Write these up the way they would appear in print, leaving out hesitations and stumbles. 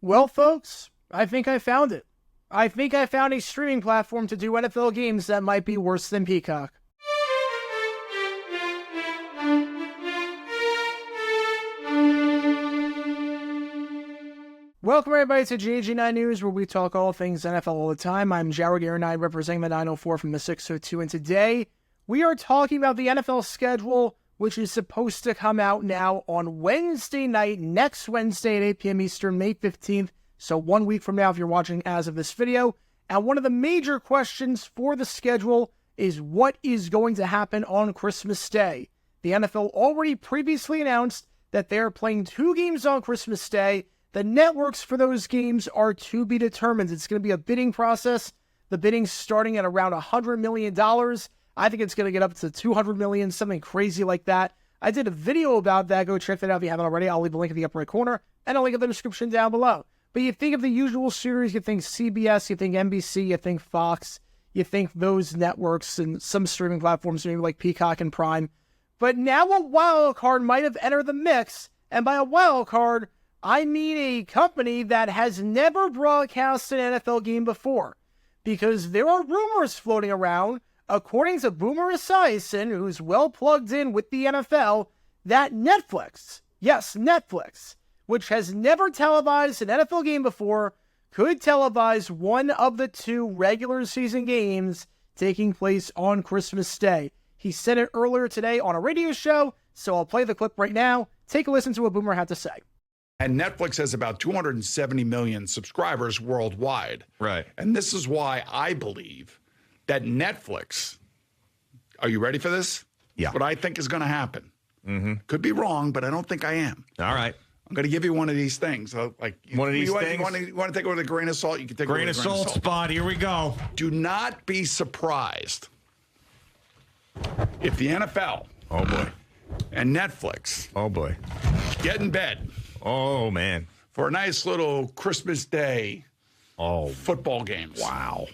Well, folks, I think I found it. I think I found a streaming platform to do NFL games that might be worse than Peacock. Welcome everybody to GG9 News, where we talk all things NFL all the time. I'm Jared Aaron, representing the 904 from the 602, and today we are talking about the NFL schedule, which is supposed to come out now on Wednesday night, next Wednesday at 8 p.m. Eastern, May 15th, so 1 week from now if you're watching as of this video. And one of the major questions for the schedule is what is going to happen on Christmas Day. The NFL already previously announced that they're playing 2 games on Christmas Day. The networks for those games are to be determined. It's going to be a bidding process. The bidding's starting at around $100 million. I think it's going to get up to $200 million, something crazy like that. I did a video about that. Go check that out if you haven't already. I'll leave a link in the upper right corner and a link in the description down below. But you think of the usual series, you think CBS, you think NBC, you think Fox, you think those networks and some streaming platforms, maybe like Peacock and Prime. But now a wild card might have entered the mix. And by a wild card, I mean a company that has never broadcast an NFL game before. Because there are rumors floating around, according to Boomer Esiason, who's well plugged in with the NFL, that Netflix, yes, Netflix, which has never televised an NFL game before, could televise one of the 2 regular season games taking place on Christmas Day. He said it earlier today on a radio show, so I'll play the clip right now. Take a listen to what Boomer had to say. And Netflix has about 270 million subscribers worldwide. Right. And this is why I believe that Netflix, are you ready for this? Yeah. What I think is going to happen. Mm-hmm. Could be wrong, but I don't think I am. All right. I'm going to give you one of these things. Like one of these things? You want to take it with a grain of salt? You can take grain it with of salt. Spot. Here we go. Do not be surprised if the NFL oh boy, and Netflix oh boy, get in bed. Oh man, for a nice little Christmas Day football games. Wow.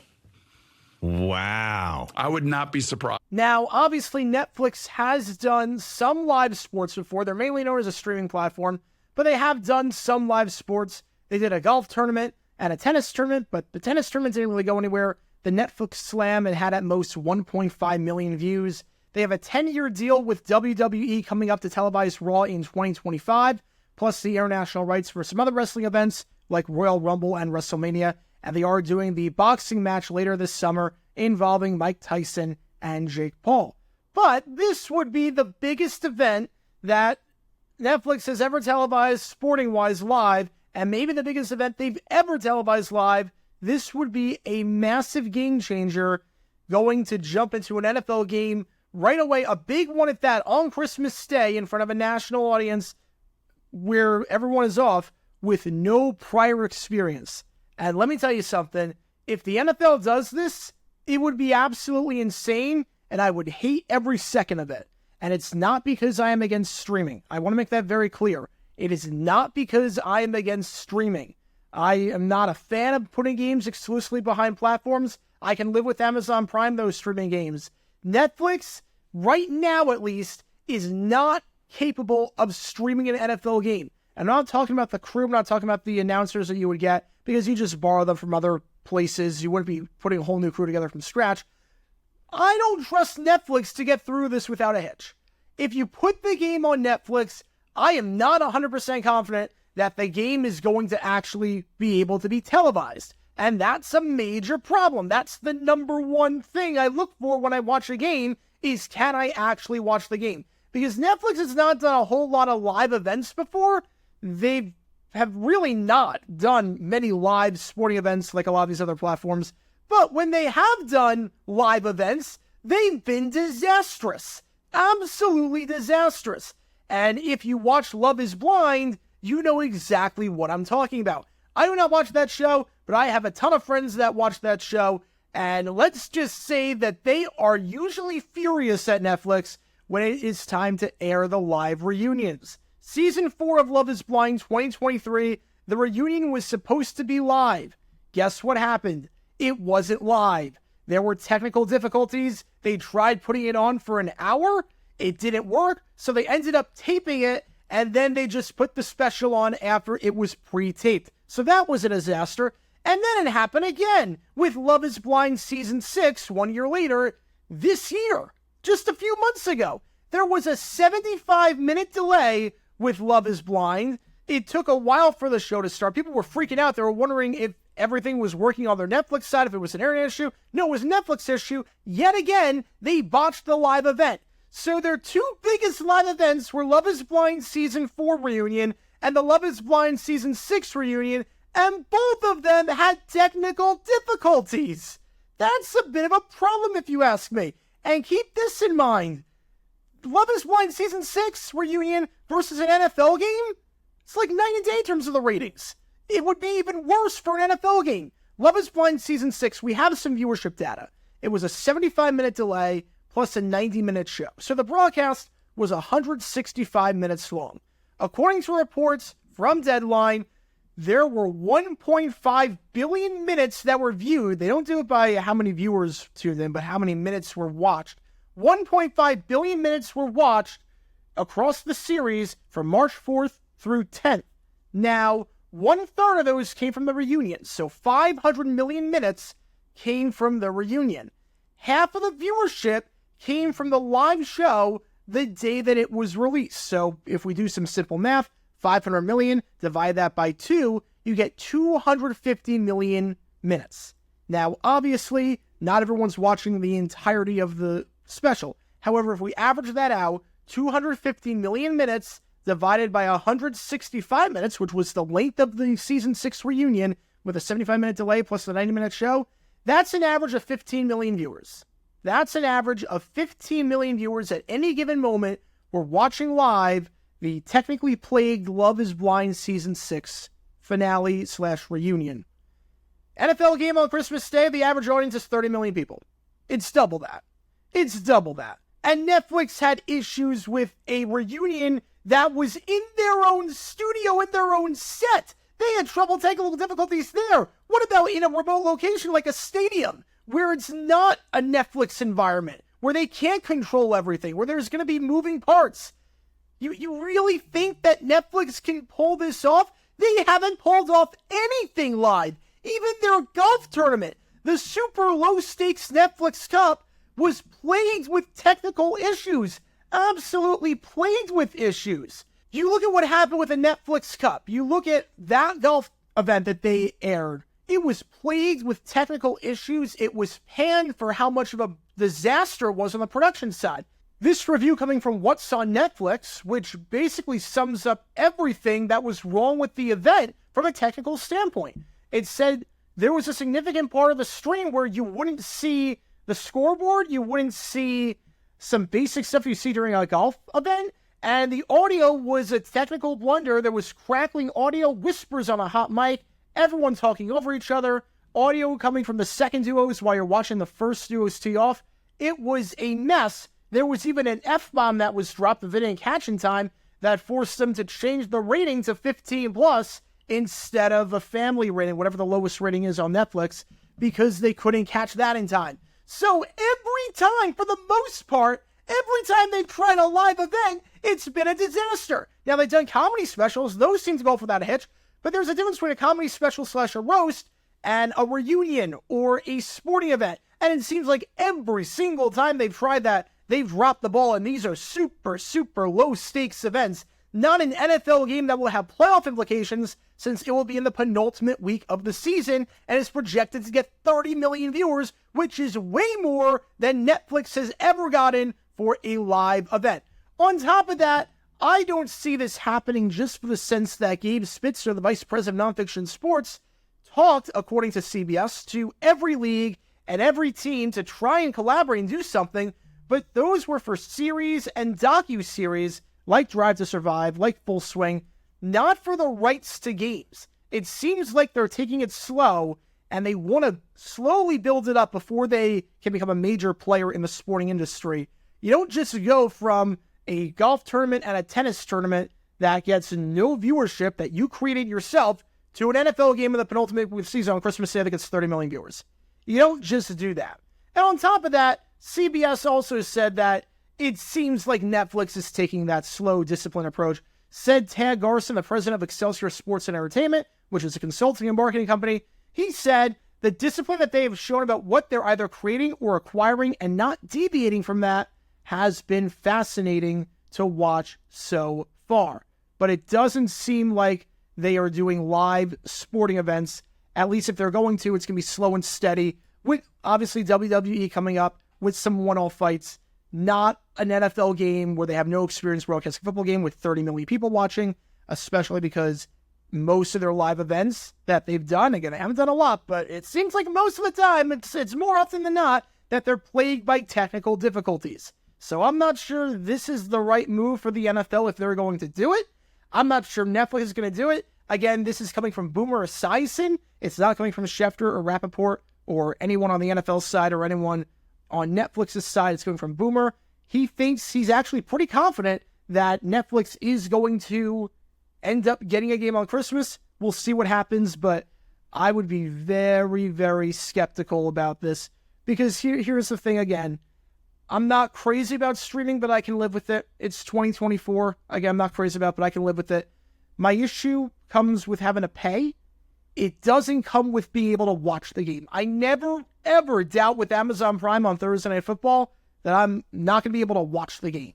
I would not be surprised. Now, obviously, Netflix has done some live sports before. They're mainly known as a streaming platform, but they have done some live sports. They did a golf tournament and a tennis tournament, but the tennis tournament didn't really go anywhere. The Netflix Slam, it had at most 1.5 million views. They have a 10-year deal with WWE coming up to televise Raw in 2025, plus the international rights for some other wrestling events like Royal Rumble and WrestleMania. And they are doing the boxing match later this summer involving Mike Tyson and Jake Paul. But this would be the biggest event that Netflix has ever televised sporting-wise live, and maybe the biggest event they've ever televised live. This would be a massive game changer, going to jump into an NFL game right away, a big one at that, on Christmas Day in front of a national audience where everyone is off with no prior experience. And let me tell you something, if the NFL does this, it would be absolutely insane, and I would hate every second of it. And it's not because I am against streaming. I want to make that very clear. It is not because I am against streaming. I am not a fan of putting games exclusively behind platforms. I can live with Amazon Prime, those streaming games. Netflix, right now at least, is not capable of streaming an NFL game. I'm not talking about the crew, I'm not talking about the announcers that you would get, because you just borrow them from other places. You wouldn't be putting a whole new crew together from scratch. I don't trust Netflix to get through this without a hitch. If you put the game on Netflix, I am not 100% confident that the game is going to actually be able to be televised. And that's a major problem. That's the number one thing I look for when I watch a game, is can I actually watch the game? Because Netflix has not done a whole lot of live events before. They have really not done many live sporting events like a lot of these other platforms. But when they have done live events, they've been disastrous. Absolutely disastrous. And if you watch Love is Blind, you know exactly what I'm talking about. I do not watch that show, but I have a ton of friends that watch that show. And let's just say that they are usually furious at Netflix when it is time to air the live reunions. Season 4 of Love is Blind 2023, the reunion was supposed to be live. Guess what happened? It wasn't live. There were technical difficulties. They tried putting it on for an hour. It didn't work, so they ended up taping it, and then they just put the special on after it was pre-taped. So that was a disaster. And then it happened again with Love is Blind Season 6 1 year later this year, just a few months ago. There was a 75-minute delay with Love is Blind. It took a while for the show to start. People were freaking out. They were wondering if everything was working on their Netflix side, if it was an internet issue. No, it was a Netflix issue. Yet again, they botched the live event. So their two biggest live events were Love is Blind Season 4 reunion and the Love is Blind Season 6 reunion, and both of them had technical difficulties. That's a bit of a problem if you ask me. And keep this in mind. Love is Blind Season 6 reunion versus an NFL game? It's like night and day in terms of the ratings. It would be even worse for an NFL game. Love is Blind Season 6, we have some viewership data. It was a 75-minute delay plus a 90-minute show. So the broadcast was 165 minutes long. According to reports from Deadline, there were 1.5 billion minutes that were viewed. They don't do it by how many viewers tuned in, but how many minutes were watched. 1.5 billion minutes were watched across the series from March 4th through 10th. Now, 1/3 of those came from the reunion, so 500 million minutes came from the reunion. Half of the viewership came from the live show the day that it was released. So if we do some simple math, 500 million, divide that by 2, you get 250 million minutes. Now, obviously, not everyone's watching the entirety of the special. However, if we average that out, 250 million minutes divided by 165 minutes, which was the length of the Season 6 reunion with a 75-minute delay plus the 90-minute show, that's an average of 15 million viewers. That's an average of 15 million viewers at any given moment were watching live the technically plagued Love is Blind Season 6 finale/reunion. NFL game on Christmas Day, the average audience is 30 million people. It's double that. It's double that. And Netflix had issues with a reunion that was in their own studio, in their own set. They had trouble, technical difficulties there. What about in a remote location like a stadium, where it's not a Netflix environment, where they can't control everything, where there's going to be moving parts? You really think that Netflix can pull this off? They haven't pulled off anything live. Even their golf tournament, the super low-stakes Netflix Cup, was plagued with technical issues. Absolutely plagued with issues. You look at what happened with the Netflix Cup. You look at that golf event that they aired. It was plagued with technical issues. It was panned for how much of a disaster it was on the production side. This review coming from What's on Netflix, which basically sums up everything that was wrong with the event from a technical standpoint. It said there was a significant part of the stream where you wouldn't see the scoreboard, you wouldn't see some basic stuff you see during a golf event, and the audio was a technical blunder. There was crackling audio, whispers on a hot mic, everyone talking over each other, audio coming from the second duos while you're watching the first duos tee off. It was a mess. There was even an F-bomb that was dropped if it didn't catch in time that forced them to change the rating to 15 plus instead of a family rating, whatever the lowest rating is on Netflix, because they couldn't catch that in time. So every time, for the most part, every time they've tried a live event, it's been a disaster. Now, they've done comedy specials. Those seem to go without a hitch. But there's a difference between a comedy special / a roast and a reunion or a sporting event. And it seems like every single time they've tried that, they've dropped the ball. And these are super, super low-stakes events. Not an NFL game that will have playoff implications, since it will be in the penultimate week of the season and is projected to get 30 million viewers, which is way more than Netflix has ever gotten for a live event. On top of that, I don't see this happening just for the sense that Gabe Spitzer, the vice president of nonfiction sports, talked, according to CBS, to every league and every team to try and collaborate and do something, but those were for series and docu-series like Drive to Survive, like Full Swing, not for the rights to games. It seems like they're taking it slow, and they want to slowly build it up before they can become a major player in the sporting industry. You don't just go from a golf tournament and a tennis tournament that gets no viewership that you created yourself to an NFL game in the penultimate week of the season on Christmas Day that gets 30 million viewers. You don't just do that. And on top of that, CBS also said that it seems like Netflix is taking that slow, disciplined approach. Said Tad Garson, the president of Excelsior Sports and Entertainment, which is a consulting and marketing company. He said the discipline that they have shown about what they're either creating or acquiring and not deviating from that has been fascinating to watch so far. But it doesn't seem like they are doing live sporting events. At least if they're going to, it's going to be slow and steady, with obviously WWE coming up with some one-off fights, not an NFL game where they have no experience broadcasting football game with 30 million people watching, especially because most of their live events that they've done, again, they haven't done a lot, but it seems like most of the time, it's more often than not, that they're plagued by technical difficulties. So I'm not sure this is the right move for the NFL if they're going to do it. I'm not sure Netflix is going to do it. Again, this is coming from Boomer Esiason. It's not coming from Schefter or Rappaport or anyone on the NFL side or anyone on Netflix's side. It's coming from Boomer. He thinks he's actually pretty confident that Netflix is going to end up getting a game on Christmas. We'll see what happens, but I would be very, very skeptical about this because here's the thing again. I'm not crazy about streaming, but I can live with it. It's 2024. Again, I'm not crazy about it, but I can live with it. My issue comes with having to pay. It doesn't come with being able to watch the game. I never, ever doubt with Amazon Prime on Thursday Night Football that I'm not going to be able to watch the game.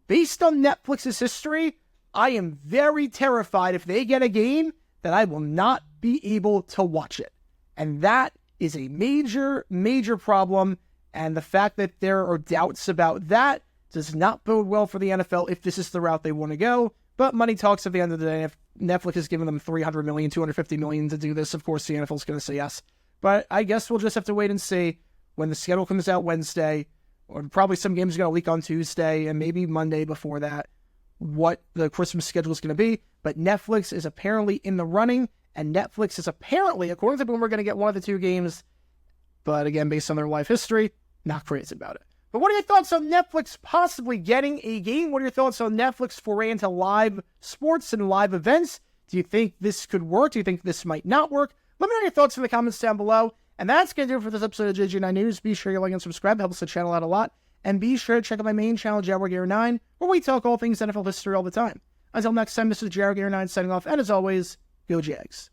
Based on Netflix's history, I am very terrified if they get a game that I will not be able to watch it. And that is a major, major problem. And the fact that there are doubts about that does not bode well for the NFL if this is the route they want to go. But money talks at the end of the day. If Netflix has given them $300 million, $250 million to do this, of course the NFL is going to say yes. But I guess we'll just have to wait and see when the schedule comes out Wednesday, or probably some games are going to leak on Tuesday and maybe Monday before that, what the Christmas schedule is going to be. But Netflix is apparently in the running, and Netflix is apparently, according to Boomer, going to get one of the two games. But again, based on their life history, not crazy about it. But what are your thoughts on Netflix possibly getting a game? What are your thoughts on Netflix foray into live sports and live events? Do you think this could work? Do you think this might not work? Let me know your thoughts in the comments down below. And that's going to do it for this episode of JG9 News. Be sure you like and subscribe. It helps the channel out a lot. And be sure to check out my main channel, JaguarGator9, where we talk all things NFL history all the time. Until next time, this is JaguarGator9 signing off. And as always, go Jags.